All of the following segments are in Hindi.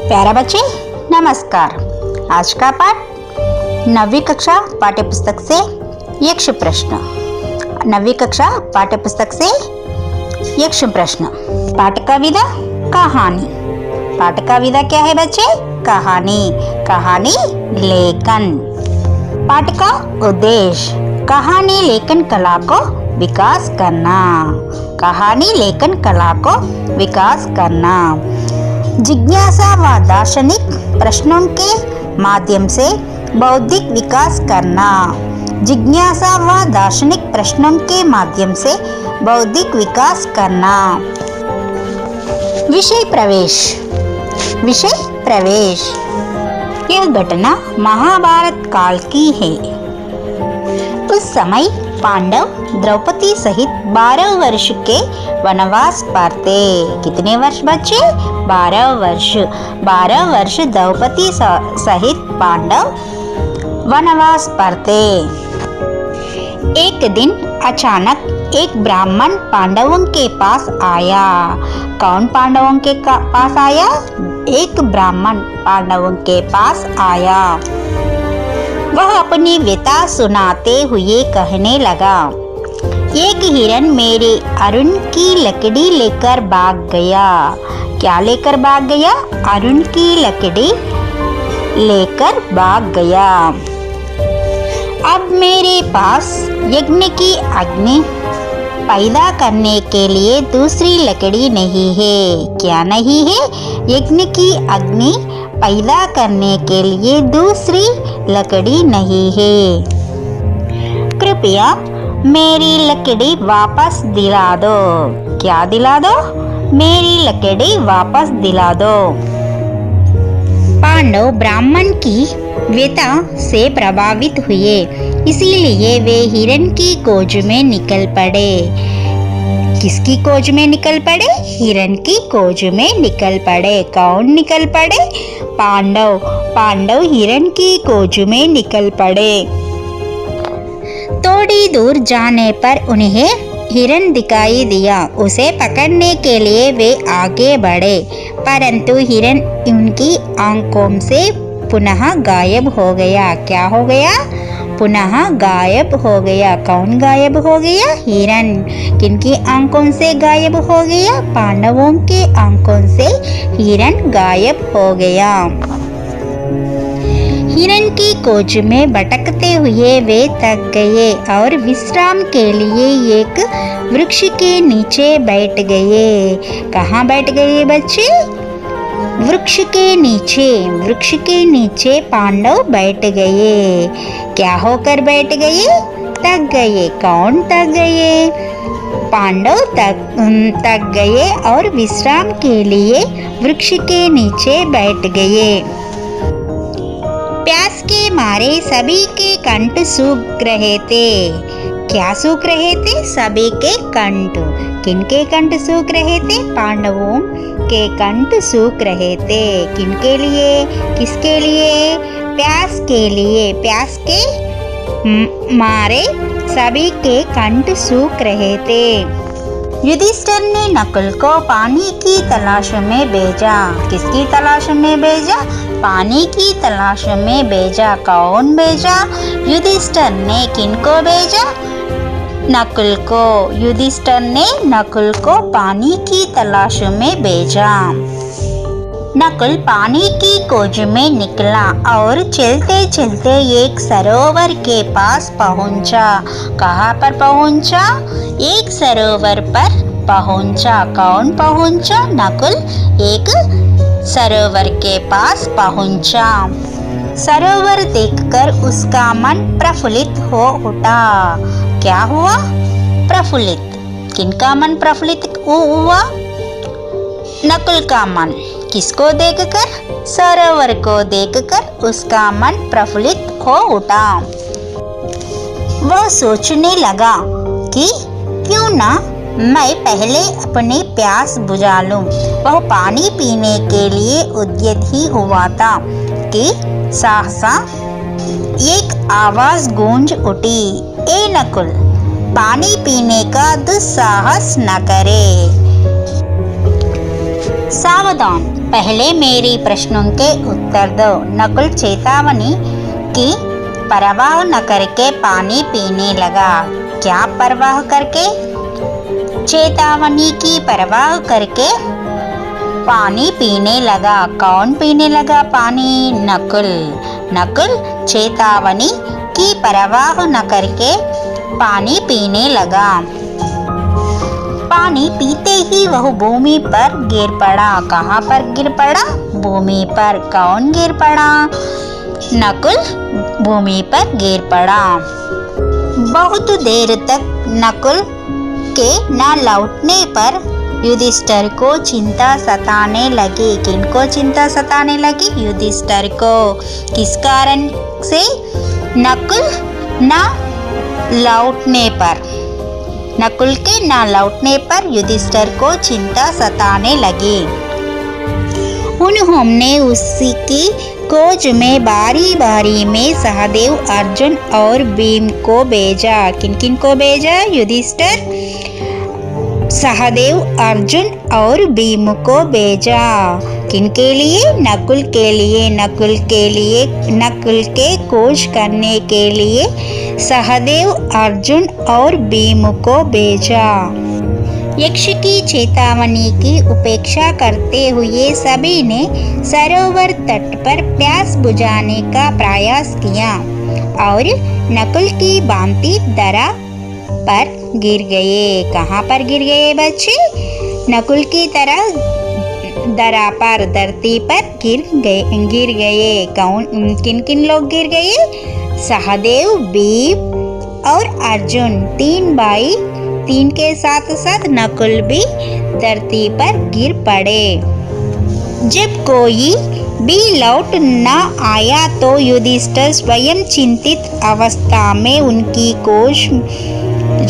प्यारा बच्चे नमस्कार। आज का पाठ 9वीं कक्षा पाठ्य पुस्तक से यक्ष प्रश्न। 9वीं कक्षा पाठ्य पुस्तक से यक्ष प्रश्न। पाठ का विधा कहानी। पाठ का विधा क्या है बच्चे? कहानी। कहानी लेखन। पाठ का उद्देश्य कहानी लेखन कला को विकास करना। कहानी लेखन कला को विकास करना। जिज्ञासा व दार्शनिक प्रश्नों के माध्यम से बौद्धिक विकास करना। जिज्ञासा व दार्शनिक प्रश्नों के माध्यम से बौद्धिक विकास करना। विषय प्रवेश। विषय प्रवेश। यह घटना महाभारत काल की है। उस समय पांडव द्रौपदी सहित 12 वर्ष के वनवास पर थे। कितने वर्ष बच्चे? 12 वर्ष। 12 वर्ष द्रौपदी सहित पांडव वनवास पर थे। एक दिन अचानक एक ब्राह्मण पांडवों के पास आया। कौन पांडवों के पास आया? एक ब्राह्मण पांडवों के पास आया। वह अपनी व्यथा सुनाते हुए कहने लगा, एक हिरन मेरे अरुण की लकड़ी लेकर भाग गया। क्या लेकर भाग गया? अरुण की लकड़ी लेकर भाग गया। अब मेरे पास यज्ञ की अग्नि पैदा करने के लिए दूसरी लकड़ी नहीं है। क्या नहीं है? यज्ञ की अग्नि पैदा करने के लिए दूसरी लकड़ी नहीं है। कृपया मेरी लकड़ी वापस दिला दो। क्या दिला दो? मेरी लकड़ी वापस दिला दो। पांडव ब्राह्मण की व्यथा से प्रभावित हुए, इसीलिए वे हिरन की खोज में निकल पड़े। किसकी खोज में निकल पड़े? हिरन की खोज में निकल पड़े। कौन निकल पड़े? पांडव। पांडव हिरन की खोज में निकल पड़े। थोड़ी दूर जाने पर उन्हें हिरन दिखाई दिया। उसे पकड़ने के लिए वे आगे बढ़े, परंतु हिरन उनकी आंखों से पुनः गायब हो गया। क्या हो गया? पुनः गायब हो गया। कौन गायब हो गया? हिरन। किनकी आंखों से गायब हो गया? पांडवों के आंखों से हिरन गायब हो गया। हिरन की खोज में भटकते हुए वे थक गए और विश्राम के लिए एक वृक्ष के नीचे बैठ गए। कहाँ बैठ गए बच्चे? वृक्ष के नीचे। वृक्ष के नीचे पांडव बैठ गए। क्या होकर बैठ गए? थक गए। कौन थक गए? पांडव थक गए और विश्राम के लिए वृक्ष के नीचे बैठ गए। प्यास के मारे सभी के कंठ सूख रहे थे। क्या सूख रहे थे? सभी के कंठ। किनके कंठ सूख रहे थे? पांडवों के कंठ सूख रहे थे। किनके लिए? किसके लिए? प्यास के लिए। प्यास के मारे सभी के कंठ सूख रहे थे। युधिष्ठिर ने नकुल को पानी की तलाश में भेजा। किसकी तलाश में भेजा? पानी की तलाश में भेजा। कौन भेजा? युधिष्ठिर ने। किनको भेजा? नकुल को। युधिष्ठिर ने नकुल को पानी की तलाश में भेजा। नकुल पानी की खोज में निकला और चलते चलते एक सरोवर के पास पहुंचा। कहाँ पर पहुंचा? एक सरोवर पर पहुंचा। कौन पहुंचा? नकुल एक सरोवर के पास पहुंचा। सरोवर देखकर उसका मन प्रफुल्लित हो उठा। क्या हुआ? प्रफुल्लित। किनका मन प्रफुल्लित हुआ? नकुल का मन। किसको देखकर? सरोवर को देखकर उसका मन प्रफुल्लित हो उठा। वह सोचने लगा कि क्यों ना मैं पहले अपनी प्यास बुझा लूं। वह पानी पीने के लिए उद्यत ही हुआ था कि सहसा एक आवाज गूंज उठी, ए नकुल, पानी पीने का दुस्साहस न करे। सावधान, पहले मेरे प्रश्नों के उत्तर दो। नकुल चेतावनी की परवाह न करके पानी पीने लगा। क्या परवाह करके? चेतावनी की परवाह करके पानी पीने लगा। कौन पीने लगा पानी? नकुल। नकुल चेतावनी की परवाह न करके पानी पीने लगा। पानी पीते ही वह भूमि पर गिर पड़ा। कहाँ पर गिर पड़ा? भूमि पर। कौन गिर पड़ा? नकुल भूमि पर गिर पड़ा। बहुत देर तक नकुल के न लौटने पर युधिष्ठिर को चिंता सताने लगी। किनको चिंता सताने लगी? युधिष्ठिर को। किस कारण से? नकुल न लौटने पर। नकुल के न लौटने पर युधिष्ठिर को चिंता सताने लगी। उन्होंने उसकी खोज में बारी बारी में सहदेव, अर्जुन और भीम को भेजा। किन किन को भेजा? युधिष्ठिर, सहदेव, अर्जुन और भीम को भेजा। किनके लिए? नकुल के लिए। नकुल के खोज करने के लिए सहदेव, अर्जुन और भीम को भेजा। यक्ष की चेतावनी की उपेक्षा करते हुए सभी ने सरोवर तट पर प्यास बुझाने का प्रयास किया और नकुल की भांति दरा पर गिर गए। कहाँ पर गिर गए बच्चे? नकुल की तरह दरा पर, धरती पर गिर गए। कौन, किन किन लोग गिर गए? सहदेव, भीम और अर्जुन, 3 भाई। 3 के साथ साथ नकुल भी धरती पर गिर पड़े। जब कोई भी लौट न आया तो युधिष्ठिर स्वयं चिंतित अवस्था में उनकी खोज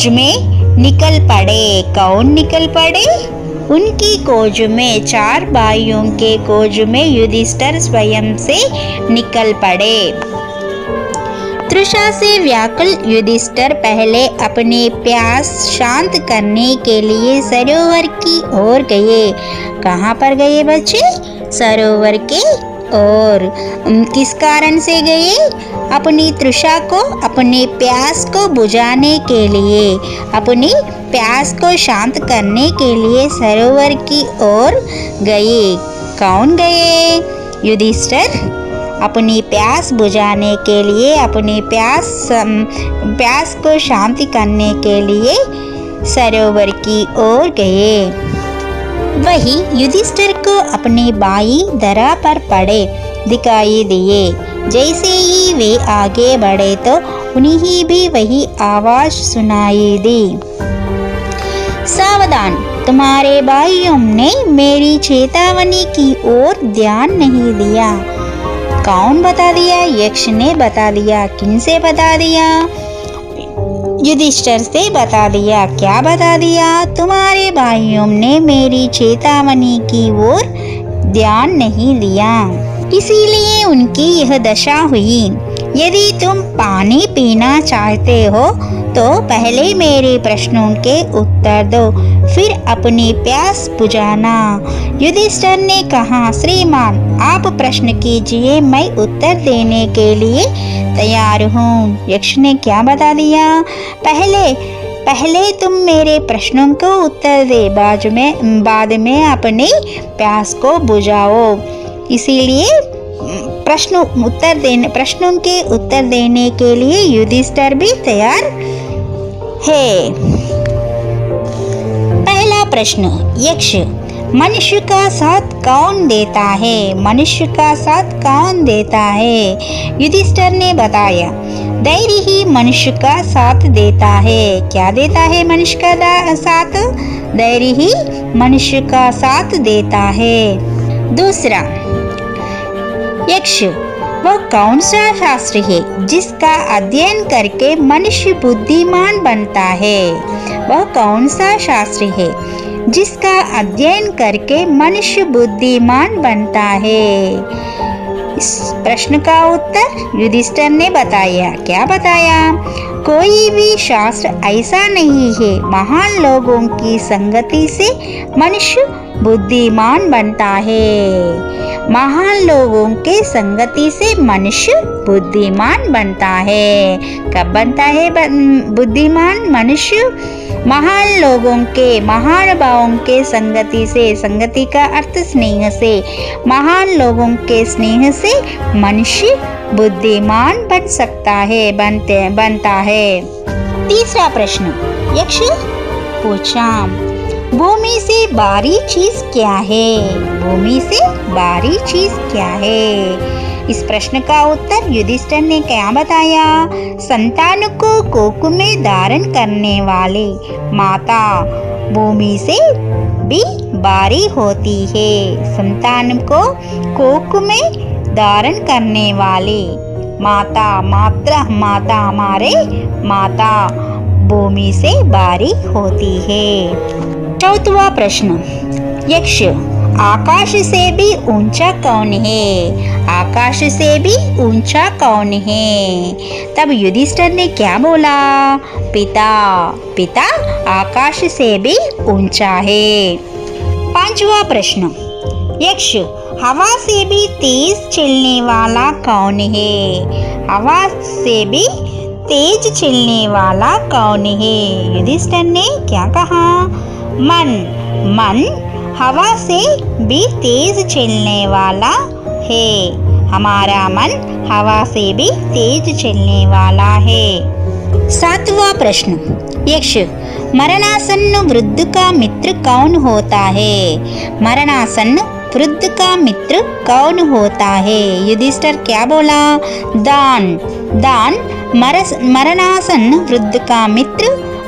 में निकल पड़े। कौन निकल पड़े? उनकी खोज में, 4 भाइयों के खोज में युधिष्ठिर स्वयं से निकल पड़े। तृषा से व्याकुल युधिष्ठिर पहले अपनी प्यास शांत करने के लिए सरोवर की ओर गए। कहाँ पर गए बच्चे? सरोवर के ओर। किस कारण से गए? अपनी तृषा को, अपनी प्यास को बुझाने के लिए, अपनी प्यास को शांत करने के लिए सरोवर की ओर गए। कौन गए? युधिष्ठिर अपनी प्यास बुझाने के लिए, अपनी प्यास को शांति करने के लिए सरोवर की ओर गए। वही युधिष्ठिर को अपने भाई दरा पर पड़े दिखाई दिए। जैसे ही वे आगे बढ़े तो उन्हें भी वही आवाज सुनाई दी। सावधान, तुम्हारे भाइयों ने मेरी चेतावनी की ओर ध्यान नहीं दिया। कौन बता दिया? यक्ष ने बता दिया। किन से बता दिया? युधिष्ठिर से बता दिया। क्या बता दिया? तुम्हारे भाइयों ने मेरी चेतावनी की ओर ध्यान नहीं दिया, इसीलिए उनकी यह दशा हुई। यदि तुम पानी पीना चाहते हो तो पहले मेरे प्रश्नों के उत्तर दो, फिर अपनी प्यास बुझाना। युधिष्ठिर ने कहा, श्रीमान आप प्रश्न कीजिए, मैं उत्तर देने के लिए तैयार हूँ। यक्ष ने क्या बता दिया? पहले तुम मेरे प्रश्नों को उत्तर दे, बाद में अपनी प्यास को बुझाओ। इसीलिए प्रश्नों के उत्तर देने के लिए युधिष्ठिर भी तैयार है। पहला प्रश्न, यक्ष, मनुष्य का साथ कौन देता है? मनुष्य का साथ कौन देता है? युधिष्ठिर ने बताया, धैर्य ही मनुष्य का साथ देता है। क्या देता है मनुष्य का साथ? धैर्य ही मनुष्य का साथ देता है। दूसरा, यक्ष, वह कौन सा शास्त्र है जिसका अध्ययन करके मनुष्य बुद्धिमान बनता है? वह कौन सा शास्त्र है जिसका अध्ययन करके मनुष्य बुद्धिमान बनता है? इस प्रश्न का उत्तर युधिष्ठिर ने बताया। क्या बताया? कोई भी शास्त्र ऐसा नहीं है। महान लोगों की संगति से मनुष्य बुद्धिमान बनता है। महान लोगों के संगति से मनुष्य बुद्धिमान बनता है। कब बनता है बुद्धिमान मनुष्य? महान लोगों के, महानुभावों के संगति से, संगति का अर्थ स्नेह से, महान लोगों के स्नेह से मनुष्य बुद्धिमान बन सकता है, बनता है। तीसरा प्रश्न यक्ष पूछा, भूमि से बारी चीज क्या है? भूमि से बारी चीज क्या है? इस प्रश्न का उत्तर युधिष्ठिर ने क्या बताया? संतान को कोख में धारण करने वाले माता भूमि से भी बारी होती है। संतान को कोख में धारण करने वाले माता हमारे माता भूमि से बारी होती है। चौथा प्रश्न यक्ष, आकाश से भी ऊंचा कौन है? आकाश से भी ऊंचा कौन है? तब युधिष्ठिर ने क्या बोला? पिता आकाश से भी ऊंचा है। पांचवा प्रश्न यक्ष, हवा से भी तेज चलने वाला कौन है? हवा से भी तेज चलने वाला कौन है? युधिष्ठिर ने क्या कहा? मन हवा से भी तेज चलने वाला है। हमारा मन हवा से भी तेज चलने वाला है। सातवां प्रश्न यक्ष, मरणासन्न वृद्ध का मित्र कौन होता है? मरणासन्न वृद्ध का मित्र कौन होता है? युधिष्ठिर क्या बोला? दान मरणासन्न वृद्ध का मित्र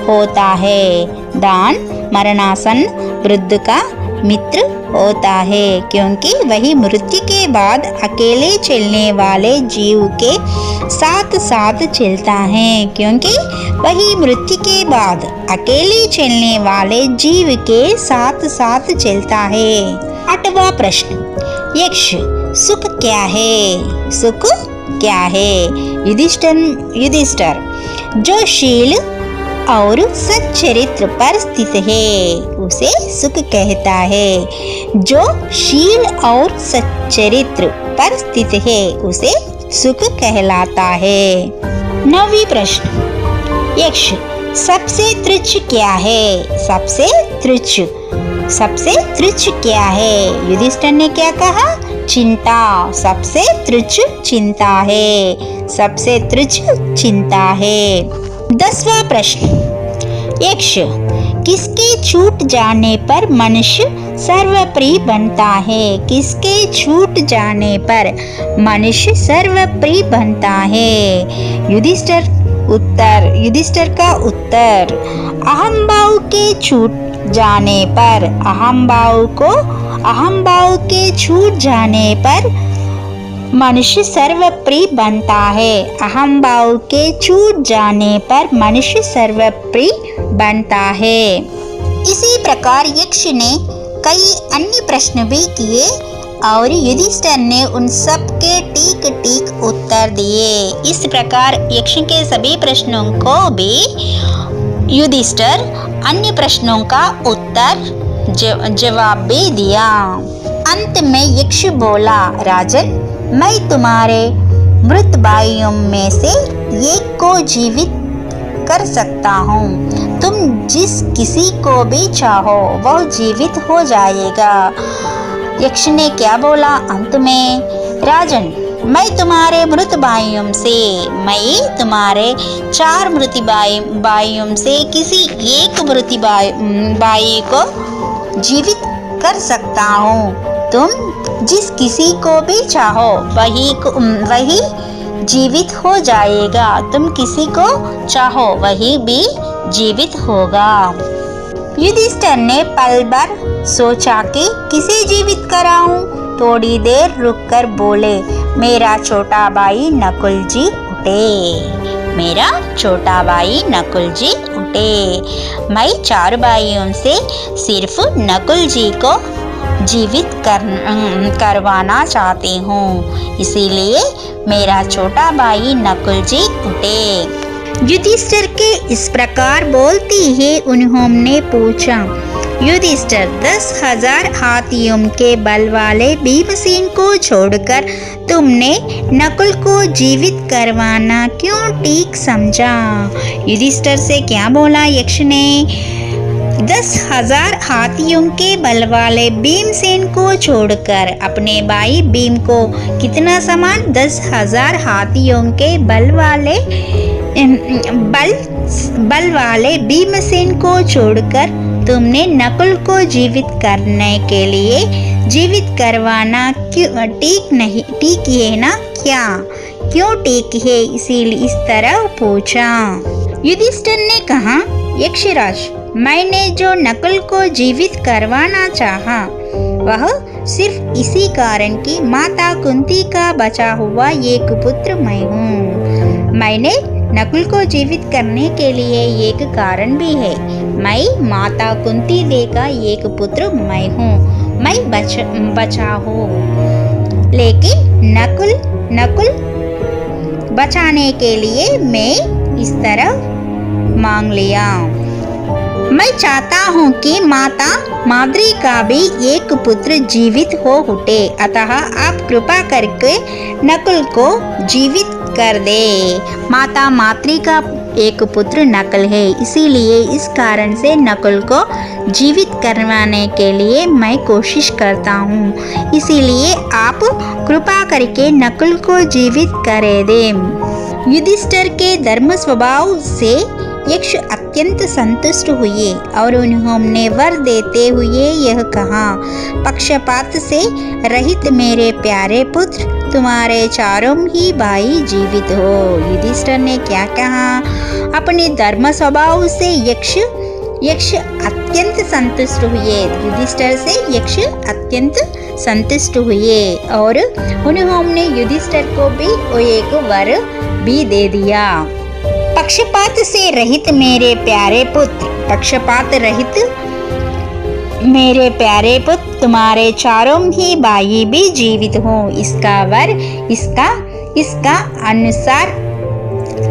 होता है। दान मरणासन्न वृद्ध का मित्र होता है, क्योंकि वही मृत्यु के बाद अकेले चलने वाले जीव के साथ साथ चलता है। क्योंकि वही मृत्यु के बाद अकेले चलने वाले जीव के साथ साथ चलता है। आठवां प्रश्न यक्ष, सुख क्या है? सुख क्या है? युधिष्ठिर, जो शील और सच्चरित्र पर स्थित है उसे सुख कहता है। जो शील और सच्चरित्र पर स्थित है उसे सुख कहलाता है। नौवीं प्रश्न यक्ष, सबसे तुच्छ क्या है? सबसे तुच्छ क्या है? युधिष्ठिर ने क्या कहा? चिंता। सबसे तुच्छ चिंता है। सबसे तुच्छ चिंता है। 10वां प्रश्न यक्ष, किसके छूट जाने पर मनुष्य सर्वप्रिय बनता है? किसके छूट जाने पर मनुष्य सर्वप्रिय बनता है? युधिष्ठिर का उत्तर, अहंभाव के छूट जाने पर, अहंभाव के छूट जाने पर मनुष्य सर्वप्रिय बनता है। अहंभाव के छूट जाने पर मनुष्य सर्वप्रिय बनता है। इसी प्रकार यक्ष ने कई अन्य प्रश्न भी किए और युधिष्ठिर ने उन सब के ठीक उत्तर दिए। इस प्रकार यक्ष के सभी प्रश्नों को भी युधिष्ठिर अन्य प्रश्नों का उत्तर जवाब भी दिया। अंत में यक्ष बोला, राजन, मैं तुम्हारे मृत भाइयों में से एक को जीवित कर सकता हूँ। तुम जिस किसी को भी चाहो वह जीवित हो जाएगा। यक्ष ने क्या बोला अंत में? राजन, मैं तुम्हारे मृत भाइयों से, मैं तुम्हारे 4 मृत भाइयों से किसी एक मृत भाई को जीवित कर सकता हूँ। तुम जिस किसी को भी चाहो वही जीवित हो जाएगा। तुम किसी को चाहो वही भी जीवित होगा। युधिष्ठिर ने पल भर सोचा कि किसे जीवित कराऊं। थोड़ी देर रुककर बोले, मेरा छोटा भाई नकुल जी उठे। मेरा छोटा भाई नकुल जी उठे। मैं 4 भाइयों से सिर्फ नकुल जी को जीवित करवाना चाहती हूँ, इसीलिए मेरा छोटा भाई नकुल जी उठे। युधिष्ठिर के इस प्रकार बोलती है उन्होंने पूछा, युधिष्ठिर 10,000 हाथियों के बल वाले भीमसेन को छोड़कर तुमने नकुल को जीवित करवाना क्यों ठीक समझा। युधिष्ठिर से क्या बोला यक्ष ने? 10,000 हाथियों के बल वाले भीमसेन को छोड़कर अपने भाई भीम को कितना सामान? 10,000 हाथियों के बल वाले भीमसेन को छोड़कर तुमने नकुल को जीवित करने के लिए जीवित करवाना क्यों ठीक है ना? क्या क्यों ठीक है? इसीलिए इस तरह पूछा। युधिष्ठिर ने कहा, यक्षराज, मैंने जो नकुल को जीवित करवाना चाहा वह सिर्फ इसी कारण कि माता कुंती का बचा हुआ एक पुत्र मैं हूँ। मैंने नकुल को जीवित करने के लिए एक कारण भी है। मैं माता कुंती दे का एक पुत्र मैं हूँ। मैं बचा हूँ, लेकिन नकुल बचाने के लिए मैं इस तरह मांग लिया। मैं चाहता हूँ कि माता माद्री का भी एक पुत्र जीवित हो उठे, अतः आप कृपा करके नकुल को जीवित कर दे। माता माद्री का एक पुत्र नकुल है, इसीलिए इस कारण से नकुल को जीवित करवाने के लिए मैं कोशिश करता हूँ। इसीलिए आप कृपा करके नकुल को जीवित करे दे। युधिष्ठिर के धर्म स्वभाव से यक्ष अत्यंत संतुष्ट हुए और उन्होंने वर देते हुए यह कहा, पक्षपात से रहित मेरे प्यारे पुत्र, तुम्हारे चारों ही भाई जीवित हो। युधिष्ठिर ने क्या कहा? अपने धर्म स्वभाव से यक्ष अत्यंत संतुष्ट हुए। युधिष्ठिर से यक्ष अत्यंत संतुष्ट हुए और उन्होंने युधिष्ठिर को भी एक वर भी दे दिया। पक्षपात से रहित मेरे प्यारे पुत्र, पक्षपात रहित मेरे प्यारे पुत्र, तुम्हारे चारों ही भाई भी जीवित हो।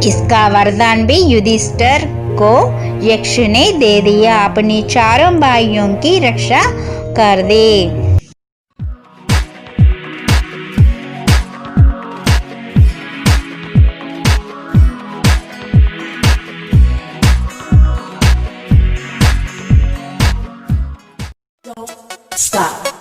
इसका वरदान भी युधिष्ठिर को यक्ष ने दे दिया। अपनी चारों भाइयों की रक्षा कर दे। Stop.